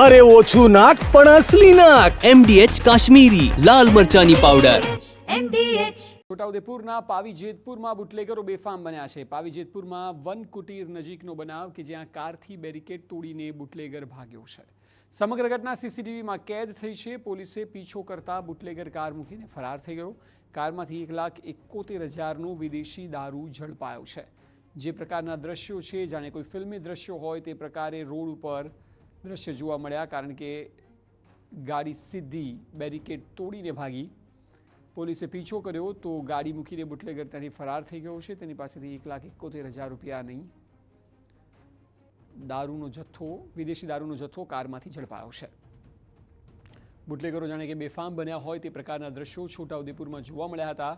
અરે ઓછું નાક પણ અસલી નાક. MDH કાશ્મીરી લાલ મરચાની પાવડર. છોટાઉદેપુરના પાવી જેતપુરમાં બુટલેગરો બેફામ બન્યા છે. પાવી જેતપુરમાં વન કુટીર નજીકનો બનાવ કે જ્યાં કારથી બેરિકેડ તોડીને બુટલેગર ભાગ્યો છે. સમગ્ર ઘટના સીસીટીવીમાં કેદ થઈ છે. પોલીસે પીછો કરતા બુટલેગર કાર મૂકીને ફરાર થઈ ગયો. કારમાંથી 1,71,000નો વિદેશી દારૂ ઝડપાયો છે. જે પ્રકારના દ્રશ્યો છે જાણે કોઈ ફિલ્મી દ્રશ્યો હોય તે પ્રકારે રોડ ઉપર દ્રશ્ય જોવા મળ્યા, કારણ કે ગાડી સીધી બેરિકેડ તોડીને ભાગી. પોલીસે પીછો કર્યો તો ગાડી મૂકીને બુટલેગર ત્યાંથી ફરાર થઈ ગયો છે. તેની પાસેથી 1,71,000 રૂપિયાની વિદેશી દારૂનો જથ્થો કારમાંથી ઝડપાયો છે. બુટલેગરો જાણે કે બેફામ બન્યા હોય તે પ્રકારના દ્રશ્યો છોટાઉદેપુરમાં જોવા મળ્યા હતા.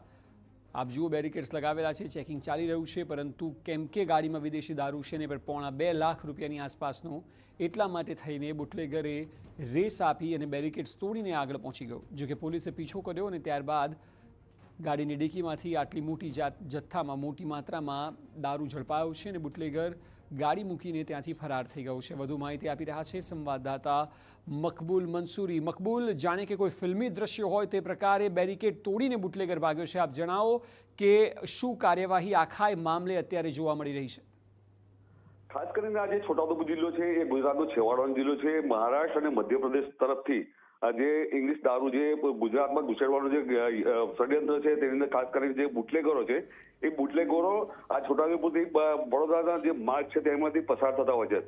આપ જુઓ, બેરિકેડ્સ લગાવેલા છે, ચેકિંગ ચાલી રહ્યું છે, પરંતુ કેમ કે ગાડીમાં વિદેશી દારૂ છે ને પર 2.5 લાખ રૂપિયાની આસપાસનો, એટલા માટે થઈને બુટલેગરે રેસ આપી અને બેરિકેડ્સ તોડીને આગળ પહોંચી ગયો. જોકે પોલીસે પીછો કર્યો અને ત્યારબાદ ગાડીની ડિક્કીમાંથી આટલી મોટી જથ્થામાં મોટી માત્રામાં દારૂ ઝડપાયો છે અને બુટલેગર ગાડી મૂકીને ત્યાંથી ફરાર થઈ ગયો છે. વધુ માહિતી આપી રહ્યા છે સંવાદદાતા મકબૂલ મંસૂરી. મકબૂલ, જાણે કે કોઈ ફિલ્મી દ્રશ્ય હોય તે પ્રકારે બેરિકેડ તોડીને બુટલેગર ભાગ્યો છે. આપ જણાવો કે શું કાર્યવાહી આખા મામલે અત્યારે જોવા મળી રહી છે? ખાસ કરીને આજે છોટાઉદેપુર જિલ્લો છે એ ગુજરાતનો છેવાડાનો જિલ્લો છે. મહારાષ્ટ્ર અને મધ્યપ્રદેશ તરફથી જે ઇંગ્લિશ દારૂ જે ગુજરાતમાં ઘુસેડવાનું જે ષડયંત્ર છે તેની અંદર ખાસ કરીને જે બુટલેગરો છે એ બુટલેગરો આ છોટાઉદેપુરથી વડોદરાના જે માર્ગ છે તેમાંથી પસાર થતા હોય છે.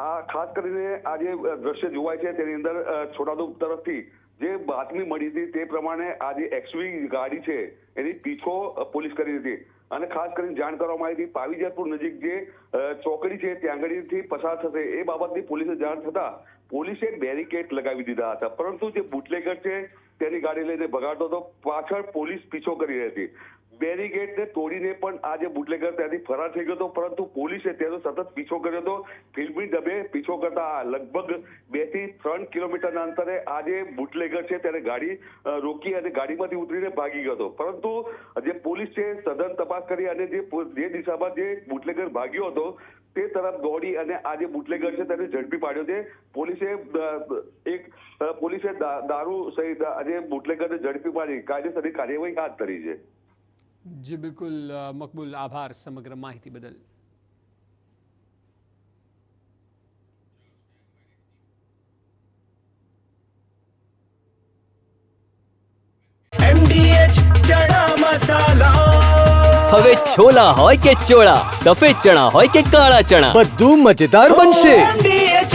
આ ખાસ કરીને આ જે દ્રશ્ય જોવાય છે તેની અંદર છોટાઉદેપુર તરફથી જે બાતમી મળી હતી તે પ્રમાણે આ જે XV ગાડી છે એની પીછો પોલીસ કરી હતી અને ખાસ કરીને જાણ કરવામાં આવી હતી પાવી જેતપુર નજીક જે ચોકડી છે ત્યાં આગળથી પસાર થશે એ બાબતની પોલીસે જાણ થતા પોલીસે બેરિકેડ લગાવી દીધા હતા. પરંતુ જે બુટલેગર છે તેની ગાડી લઈને ભગાડતો હતો. પાછળ પોલીસ પીછો કરી રહી હતી. બેરિકેડને તોડીને પણ આ જે બુટલેગર ત્યાંથી ફરાર થઈ ગયો હતો, પરંતુ પોલીસે તેનો સતત પીછો કર્યો હતો. ફિલ્મી ડબે પીછો કરતા લગભગ 2 થી 3 કિલોમીટરના અંતરે આ જે બુટલેગર છે તેને ગાડી રોકી અને ગાડીમાંથી ઉતરીને ભાગી ગયો હતો. પરંતુ જે પોલીસ છે સઘન તપાસ કરી અને જે દિશામાં જે બુટલેગર ભાગ્યો હતો તે તરફ દોડી અને આ જે બુટલેગર છે તેને ઝડપી પાડ્યો છે. પોલીસે દારૂ સહિત આજે બુટલેગરને ઝડપી પાડી કાયદેસરની કાર્યવાહી હાથ ધરી છે. જી બિલકુલ મકબૂલ, આભાર સમગ્ર માહિતી બદલ. MDH ચણા મસાલા. હવે છોલા હોય કે ચોળા, સફેદ ચણા હોય કે કાળા ચણા, બધું મજેદાર બનશે. MDH